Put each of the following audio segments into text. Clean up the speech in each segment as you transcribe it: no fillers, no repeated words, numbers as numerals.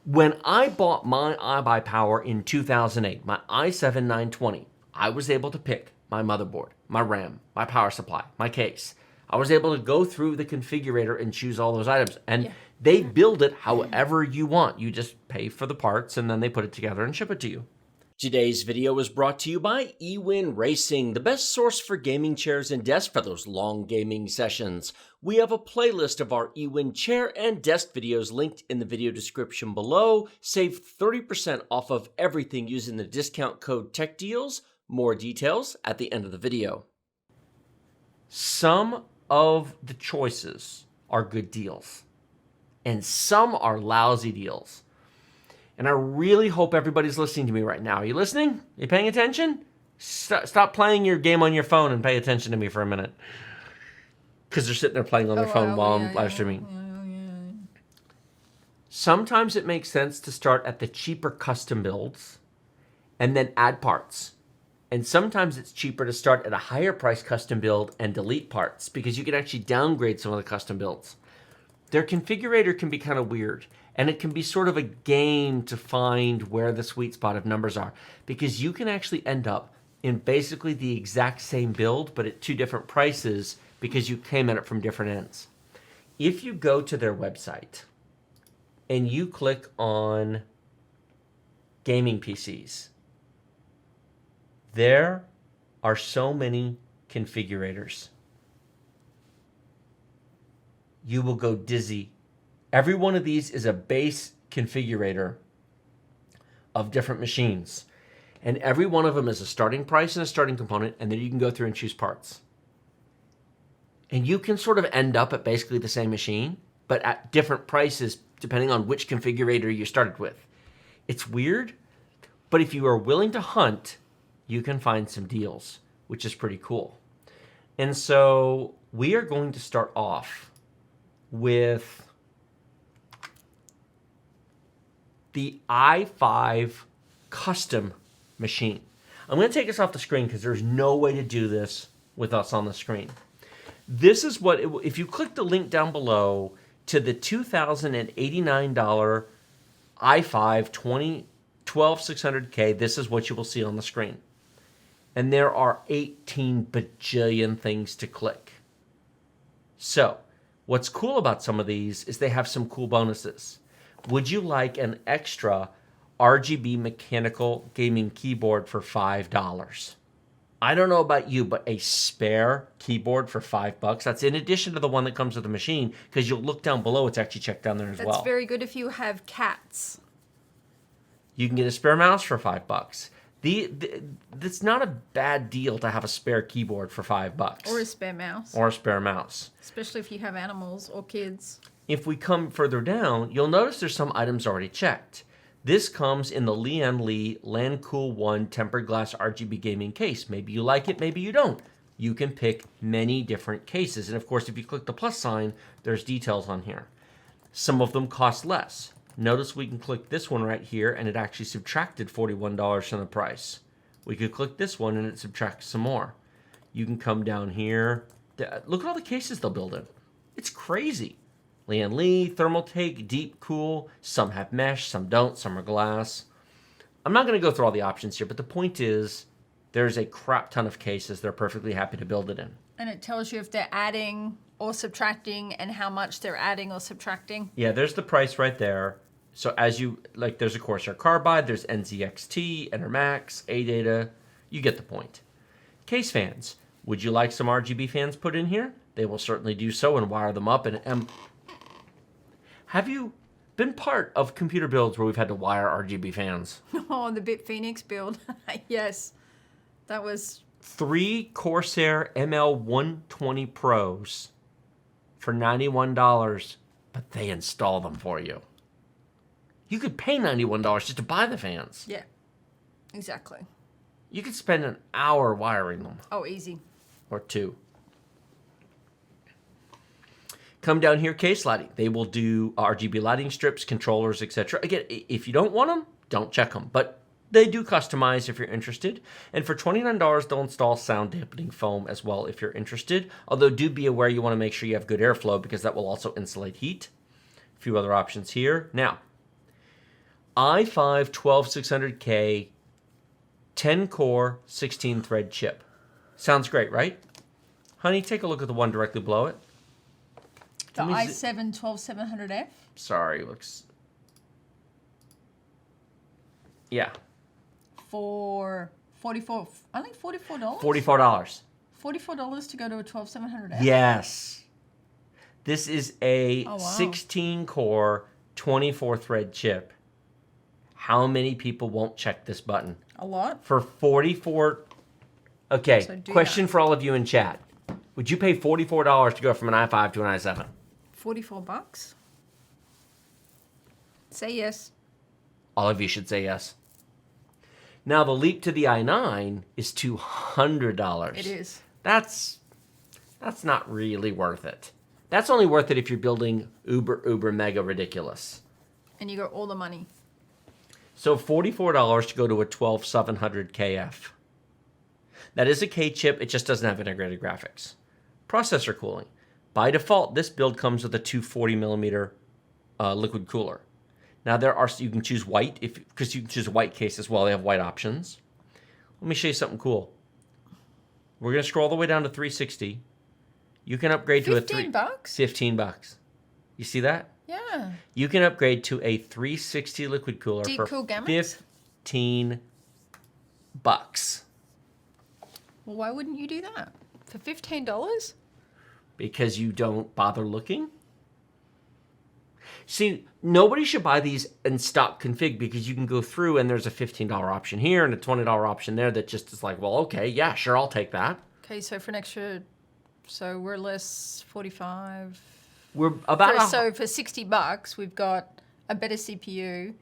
When I bought my iBuyPower in 2008, my i7-920, I was able to pick my motherboard, my RAM, my power supply, my case. I was able to go through the configurator and choose all those items. And they build it however you want. You just pay for the parts and then they put it together and ship it to you. Today's video was brought to you by Ewin Racing, the best source for gaming chairs and desks for those long gaming sessions. We have a playlist of our Ewin chair and desk videos linked in the video description below. Save 30% off of everything using the discount code TECHDEALS. More details at the end of the video. Some of the choices are good deals, and some are lousy deals. And I really hope everybody's listening to me right now. Are you listening? Are you paying attention? Stop playing your game on your phone and pay attention to me for a minute. Because they're sitting there playing on their phone while I'm live streaming. Sometimes it makes sense to start at the cheaper custom builds and then add parts. And sometimes it's cheaper to start at a higher price custom build and delete parts because you can actually downgrade some of the custom builds. Their configurator can be kind of weird. And it can be sort of a game to find where the sweet spot of numbers are, because you can actually end up in basically the exact same build, but at two different prices because you came at it from different ends. If you go to their website and you click on gaming PCs, there are so many configurators. You will go dizzy. Every one of these is a base configurator of different machines. And every one of them is a starting price and a starting component, and then you can go through and choose parts. And you can sort of end up at basically the same machine, but at different prices depending on which configurator you started with. It's weird, but if you are willing to hunt, you can find some deals, which is pretty cool. And so we are going to start off with the i5 custom machine. I'm going to take us off the screen because there's no way to do this with us on the screen. This is what, if you click the link down below to the $2,089 i5 12600K, this is what you will see on the screen. And there are 18 bajillion things to click. So, what's cool about some of these is they have some cool bonuses. Would you like an extra RGB mechanical gaming keyboard for $5? I don't know about you, but a spare keyboard for $5, that's in addition to the one that comes with the machine, because you'll look down below, it's actually checked down there as well. That's very good if you have cats. You can get a spare mouse for $5. It's not a bad deal to have a spare keyboard for $5. Or a spare mouse. Or a spare mouse. Especially if you have animals or kids. If we come further down, you'll notice there's some items already checked. This comes in the Lian Li Lancool 1 tempered glass RGB gaming case. Maybe you like it, maybe you don't. You can pick many different cases. And of course, if you click the plus sign, there's details on here. Some of them cost less. Notice we can click this one right here, and it actually subtracted $41 from the price. We could click this one, and it subtracts some more. You can come down here. Look at all the cases they'll build in. It's crazy. Lian Li, Thermaltake, Deep Cool. Some have mesh, some don't, some are glass. I'm not going to go through all the options here, but the point is there's a crap ton of cases they're perfectly happy to build it in. And it tells you if they're adding or subtracting and how much they're adding or subtracting. Yeah, there's the price right there. So as you, like, there's a Corsair Carbide, there's NZXT, EnterMax, ADATA. You get the point. Case fans. Would you like some RGB fans put in here? They will certainly do so and wire them up. And have you been part of computer builds where we've had to wire RGB fans? Oh, the BitPhoenix build. Yes. That was 3 Corsair ML120 Pros for $91, but they install them for you. You could pay $91 just to buy the fans. Yeah, exactly. You could spend an hour wiring them. Oh, easy. Or 2. Come down here, case lighting. They will do RGB lighting strips, controllers, etc. Again, if you don't want them, don't check them. But they do customize if you're interested. And for $29, they'll install sound dampening foam as well if you're interested. Although do be aware you want to make sure you have good airflow because that will also insulate heat. A few other options here. Now, i5 12600K 10-core 16-thread chip. Sounds great, right? Honey, take a look at the one directly below it. The i7 12700F. Sorry, looks... Yeah. For only $44. $44. $44 to go to a 12700F. Yes. This is a Oh, wow. 16-core 24-thread chip. How many people won't check this button? A lot. For 44... Okay, So do question that. for all of you in chat. Would you pay $44 to go from an i5 to an i7? $44. Say yes. All of you should say yes. Now, the leap to the i9 is $200. It is. That's not really worth it. That's only worth it if you're building uber mega ridiculous. And you got all the money. So $44 to go to a 12700KF. That is a K chip, it just doesn't have integrated graphics. Processor cooling. By default, this build comes with a 240mm liquid cooler. Now you can choose white, because you can choose a white case as well. They have white options. Let me show you something cool. We're going to scroll all the way down to 360. You can upgrade to a $15? $15. You see that? Yeah. You can upgrade to a 360 liquid cooler Deep for cool gamuts? $15. Well, why wouldn't you do that? For $15? Because you don't bother looking? See, nobody should buy these in stock config because you can go through and there's a $15 option here and a $20 option there that just is like, well, okay, yeah, sure, I'll take that. Okay, so for an extra, so we're less 45. We're about So for $60, we've got a better CPU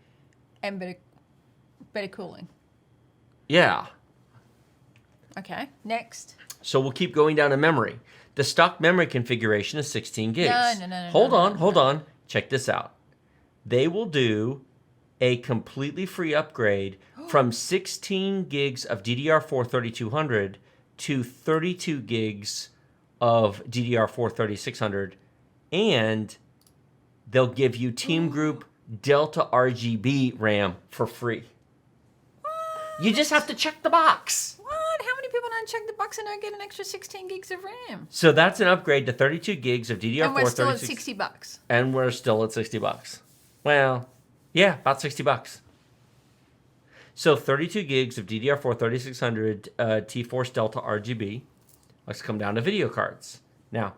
and better cooling. Yeah. Okay, next. So we'll keep going down to memory. The stock memory configuration is 16 gigs. No. Hold on. Check this out. They will do a completely free upgrade from 16 gigs of DDR4 3200 to 32 gigs of DDR4 3600, and they'll give you Team Group Delta RGB RAM for free. What? You just have to check the box. What? How many people don't check the box and don't get an extra 16 gigs of RAM? So that's an upgrade to 32 gigs of DDR4 And we're still at 36. $60. And we're still at $60. Well, yeah, about $60. So 32 gigs of DDR4 3600 T-Force Delta RGB. Let's come down to video cards. Now,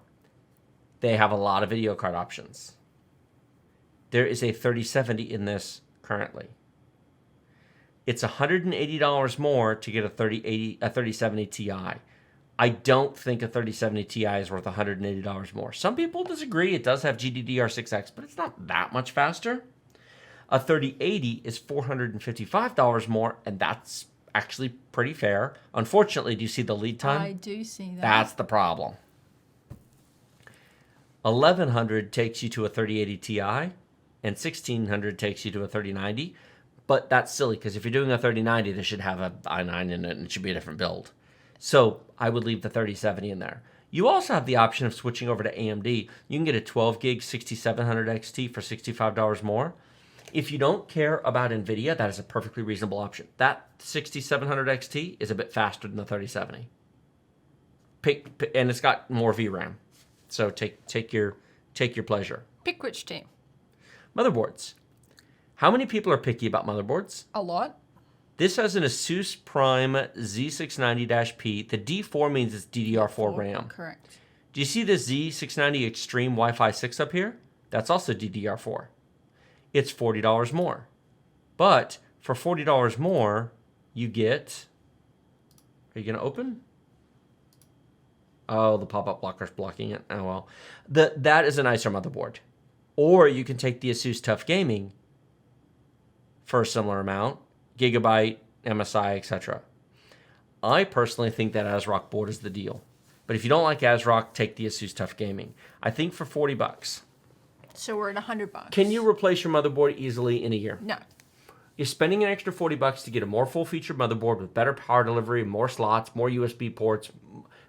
they have a lot of video card options. There is a 3070 in this currently. It's $180 more to get a 3070 Ti. I don't think a 3070 Ti is worth $180 more. Some people disagree. It does have GDDR6X, but it's not that much faster. A 3080 is $455 more, and that's actually pretty fair. Unfortunately, do you see the lead time? I do see that. That's the problem. 1100 takes you to a 3080 Ti, and 1600 takes you to a 3090. But that's silly, because if you're doing a 3090, they should have an i9 in it, and it should be a different build. So I would leave the 3070 in there. You also have the option of switching over to AMD. You can get a 12 gig 6700 XT for $65 more. If you don't care about NVIDIA, that is a perfectly reasonable option. That 6700 XT is a bit faster than the 3070. And it's got more VRAM. So take your pleasure. Pick which team. Motherboards. How many people are picky about motherboards? A lot. This has an Asus Prime Z690-P. The D4 means it's DDR4 RAM. Correct. Do you see the Z690 Extreme Wi-Fi 6 up here? That's also DDR4. It's $40 more. But for $40 more, you get... Are you going to open? Oh, the pop-up blocker's blocking it. Oh, well. That is a nicer motherboard. Or you can take the Asus Tough Gaming for a similar amount. Gigabyte, MSI, etc. I personally think that ASRock board is the deal. But if you don't like ASRock, take the Asus Tough Gaming. I think for $40. So we're at $100. Can you replace your motherboard easily in a year? No. You're spending an extra $40 to get a more full-featured motherboard with better power delivery, more slots, more USB ports,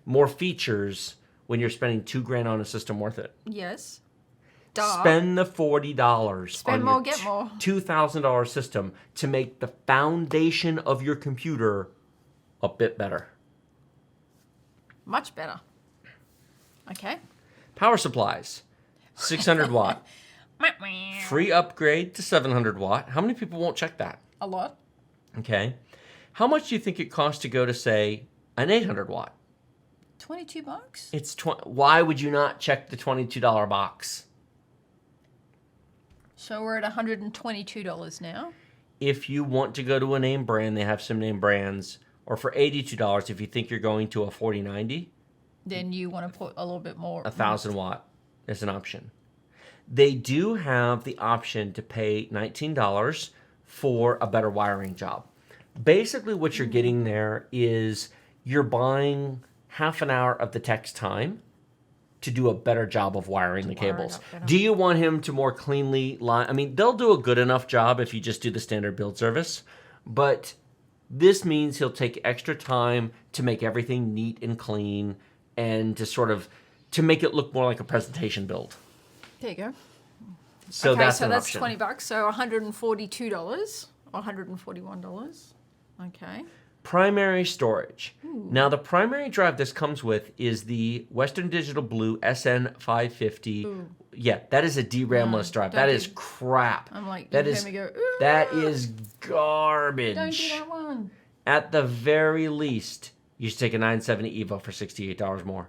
more features when you're spending $2,000 on a system worth it. Yes. Duh. Spend the $40 Spend on more, your get more. $2,000 system to make the foundation of your computer a bit better. Much better. Okay. Power supplies, 600 watt. Free upgrade to 700 watt. How many people won't check that? A lot. Okay. How much do you think it costs to go to, say, an 800 watt? $22? Why would you not check the $22 box? So we're at $122 now. If you want to go to a name brand, they have some name brands. Or for $82, if you think you're going to a 4090, Then you want to put a little bit more. 1,000 watt is an option. They do have the option to pay $19 for a better wiring job. Basically, what you're getting there is you're buying half an hour of the tech's time to do a better job of wiring the cables. Do you want him to more cleanly line? I mean, they'll do a good enough job if you just do the standard build service, but this means he'll take extra time to make everything neat and clean and to make it look more like a presentation build. There you go. So okay, that's so an that's option. $20. So $142 or $141. Okay. Primary storage. Now, the primary drive this comes with is the Western Digital Blue SN550. Yeah, that is a DRAM-less drive. That is crap. I'm like, that you is hear me go, that is garbage. Don't do that one. At the very least, you should take a 970 Evo for $68 more.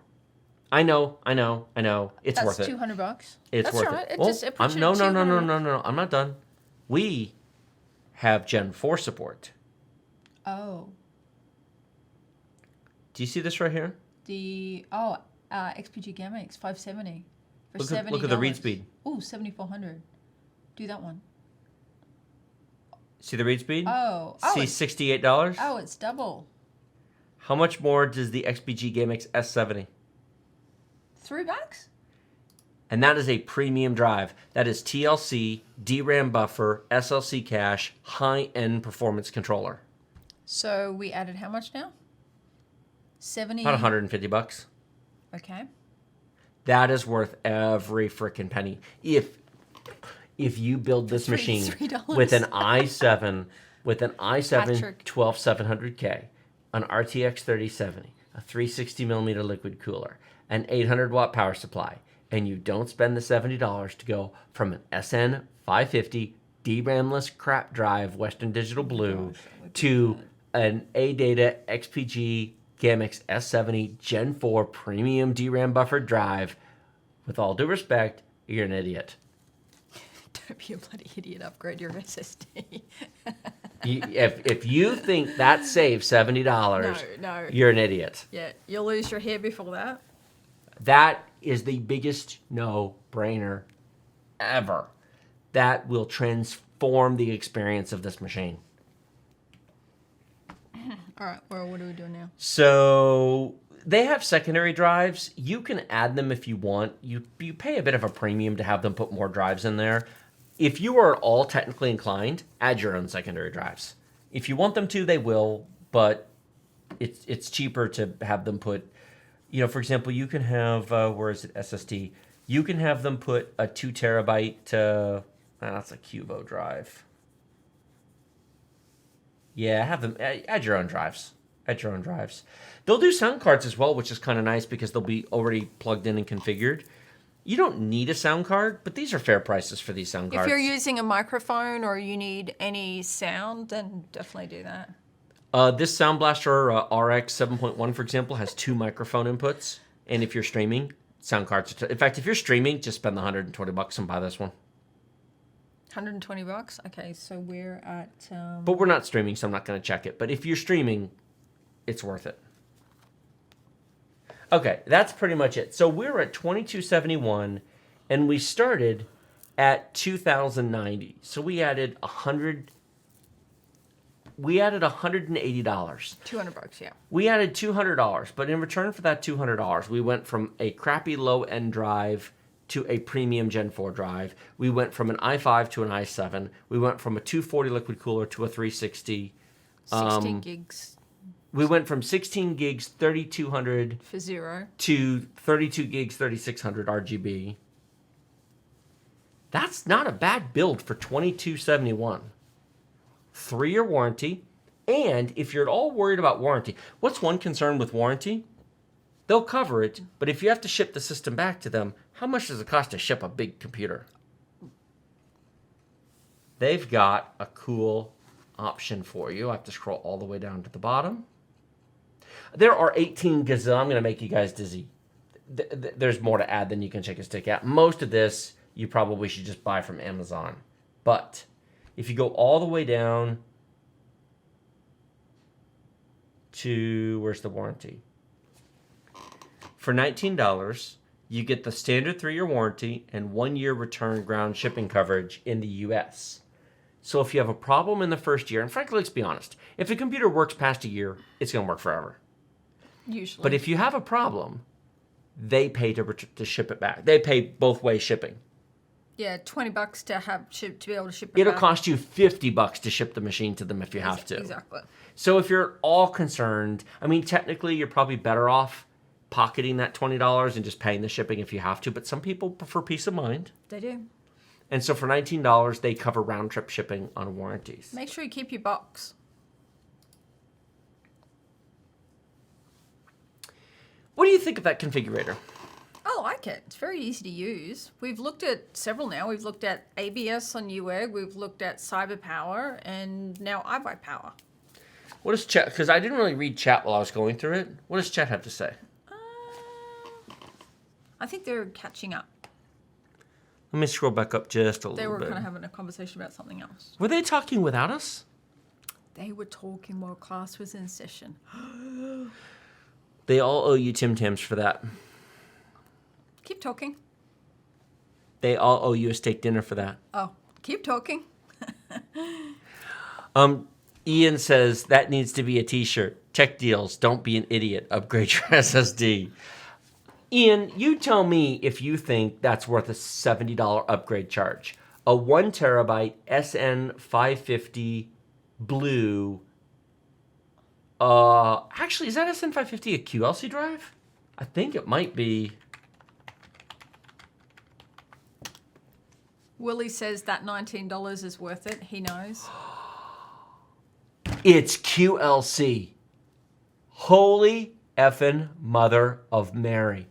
I know. It's worth it. That's $200. It's That's worth right. it. It puts you No. at $200. No. I'm not done. We have Gen 4 support. Oh. Do you see this right here? XPG Gamma X 570 for $70. Look at the read speed. Oh, 7400. Do that one. See the read speed? Oh. See $68? Oh, it's double. How much more does the XPG Game X S70? $3? And that is a premium drive. That is TLC, DRAM buffer, SLC cache, high-end performance controller. So we added how much now? 70. About $150. Okay. That is worth every frickin' penny. If you build this machine $3. with an i7, Patrick. 12700K, an RTX 3070, a 360 millimeter liquid cooler, an 800 watt power supply, and you don't spend the $70 to go from an SN550 DRAM-less crap drive Western Digital Blue to an ADATA XPG GAMX S70 Gen 4 premium DRAM buffered drive, with all due respect, you're an idiot. Don't be a bloody idiot. Upgrade your SSD. If you think that saves $70, No. you're an idiot. Yeah, you'll lose your hair before that. That is the biggest no-brainer ever. That will transform the experience of this machine. All right, well, what are we doing now? So they have secondary drives. You can add them if you want. You pay a bit of a premium to have them put more drives in there. If you are at all technically inclined, add your own secondary drives. If you want them to, they will, but it's cheaper to have them put, for example, you can have, SSD? You can have them put a 2 terabyte, that's a Cubo drive. Yeah, have them, add your own drives. They'll do sound cards as well, which is kind of nice because they'll be already plugged in and configured. You don't need a sound card, but these are fair prices for these sound cards. If you're using a microphone or you need any sound, then definitely do that. This Sound Blaster RX 7.1, for example, has 2 microphone inputs. And if you're streaming, sound cards. In fact, if you're streaming, just spend the $120 and buy this one. $120? Okay, so we're at... But we're not streaming, so I'm not going to check it. But if you're streaming, it's worth it. Okay, that's pretty much it. So we're at $2271, and we started at $2,090. So we added $180. $200, yeah. We added $200, but in return for that $200, we went from a crappy low-end drive to a premium Gen 4 drive. We went from an i5 to an i7. We went from a 240 liquid cooler to a 360. 16 gigs. We went from 16 gigs, 3200 for 0 to 32 gigs, 3600 RGB. That's not a bad build for $22.71. 3-year warranty. And if you're at all worried about warranty, what's one concern with warranty? They'll cover it, but if you have to ship the system back to them, how much does it cost to ship a big computer? They've got a cool option for you. I have to scroll all the way down to the bottom. There are 18 gazillion. I'm going to make you guys dizzy. There's more to add than you can shake a stick at. Most of this you probably should just buy from Amazon. But if you go all the way down to, where's the warranty? For $19, you get the standard 3-year warranty and 1-year return ground shipping coverage in the US. So if you have a problem in the first year, and frankly, let's be honest, if a computer works past a year, it's going to work forever. Usually. But if you have a problem, they pay to ship it back. They pay both ways shipping. Yeah, $20 to be able to ship it It'll back. cost you $50 to ship the machine to them if you have to. Exactly. So if you're all concerned, I mean, technically, you're probably better off pocketing that $20 and just paying the shipping if you have to. But some people prefer peace of mind. They do. And so for $19, they cover round-trip shipping on warranties. Make sure you keep your box. What do you think of that configurator? I like it. It's very easy to use. We've looked at several now. We've looked at ABS on Ewin. We've looked at CyberPower, and now iBuyPower. What does chat? Because I didn't really read chat while I was going through it. What does chat have to say? I think they're catching up. Let me scroll back up just a They little were bit. kind of having a conversation about something else. Were they talking without us? They were talking while class was in session. They all owe you Tim Tams for that. Keep talking. They all owe you a steak dinner for that. Oh, keep talking. Ian says that needs to be a t-shirt. Tech deals. Don't be an idiot. Upgrade your SSD. Ian, you tell me if you think that's worth a $70 upgrade charge. A 1 terabyte SN550 blue. Actually, is that SN550 a QLC drive? I think it might be. Willie says that $19 is worth it. He knows. It's QLC. Holy effing mother of Mary.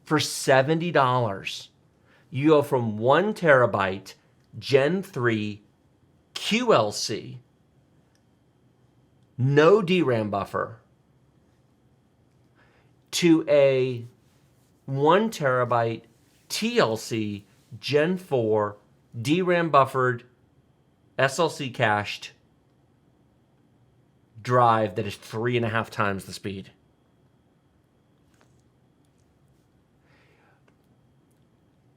For $70, you go from 1 terabyte Gen 3 QLC, no DRAM buffer, to a 1 terabyte TLC Gen 4 DRAM buffered SLC cached drive that is 3.5 times the speed.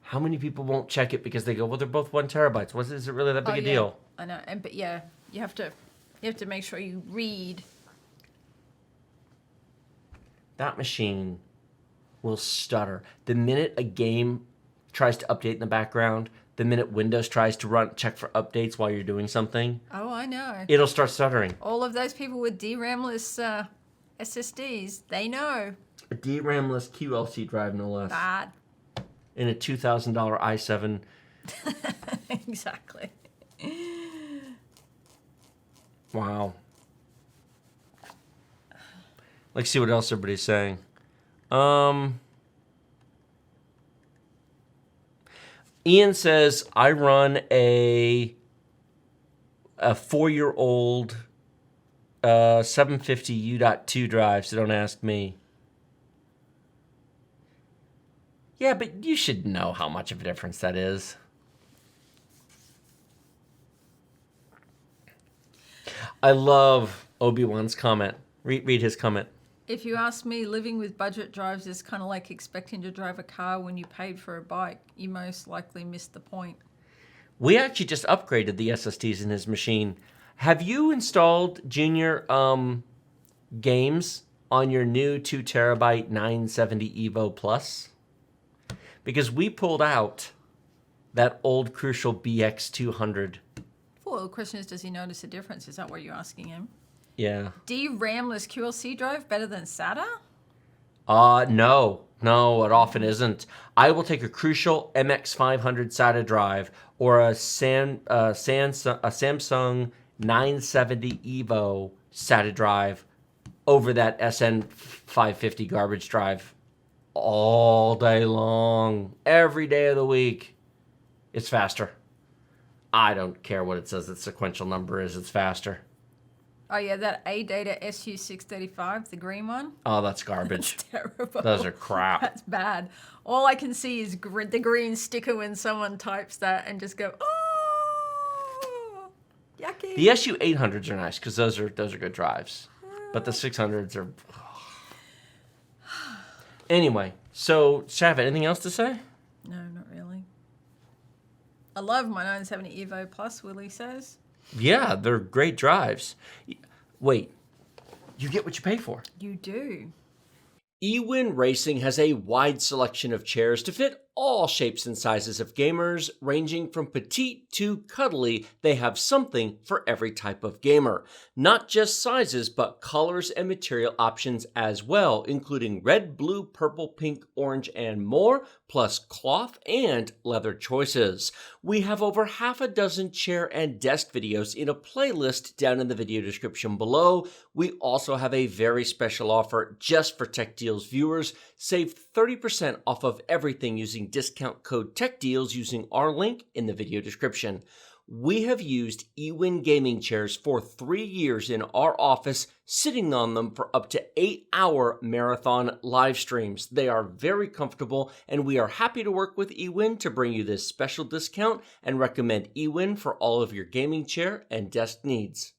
How many people won't check it because they go, well, they're both 1 terabytes. Is it really that big a deal? I know, but yeah, you have to make sure you read. That machine will stutter. The minute a game tries to update in the background, the minute Windows tries to check for updates while you're doing something, Oh, I know. it'll start stuttering. All of those people with DRAM-less SSDs, they know. A DRAM-less QLC drive, no less. Bad. In a $2,000 i7. Exactly. Wow. Let's see what else everybody's saying. Ian says, I run a 4-year-old 750 U.2 drive, so don't ask me. Yeah, but you should know how much of a difference that is. I love Obi-Wan's comment. Read his comment. If you ask me, living with budget drives is kind of like expecting to drive a car when you paid for a bike. You most likely missed the point. We actually just upgraded the SSDs in his machine. Have you installed Junior games on your new 2 terabyte 970 Evo Plus? Because we pulled out that old Crucial BX200. Well, the question is, does he notice a difference? Is that what you're asking him? Yeah. DRAM-less QLC drive better than SATA? No, it often isn't. I will take a Crucial MX500 SATA drive or a Samsung 970 Evo SATA drive over that SN550 garbage drive all day long, every day of the week. It's faster. I don't care what it says its sequential number is, it's faster. Oh yeah, that ADATA SU635, the green one. Oh, that's garbage. It's terrible. Those are crap. That's bad. All I can see is the green sticker when someone types that and just go, oh, yucky. The SU800s are nice because those are good drives, but the 600s are. Anyway, so Shav, anything else to say? No, not really. I love my 970 Evo Plus, Willie says. Yeah, they're great drives. Wait, you get what you pay for. You do. Ewin Racing has a wide selection of chairs to fit all shapes and sizes of gamers, ranging from petite to cuddly. They have something for every type of gamer. Not just sizes, but colors and material options as well, including red, blue, purple, pink, orange, and more, plus cloth and leather choices. We have over half a dozen chair and desk videos in a playlist down in the video description below. We also have a very special offer just for Tech Deals viewers. Save 30% off of everything using discount code TechDeals using our link in the video description. We have used Ewin gaming chairs for 3 years in our office, sitting on them for up to 8-hour marathon live streams. They are very comfortable, and we are happy to work with Ewin to bring you this special discount and recommend Ewin for all of your gaming chair and desk needs.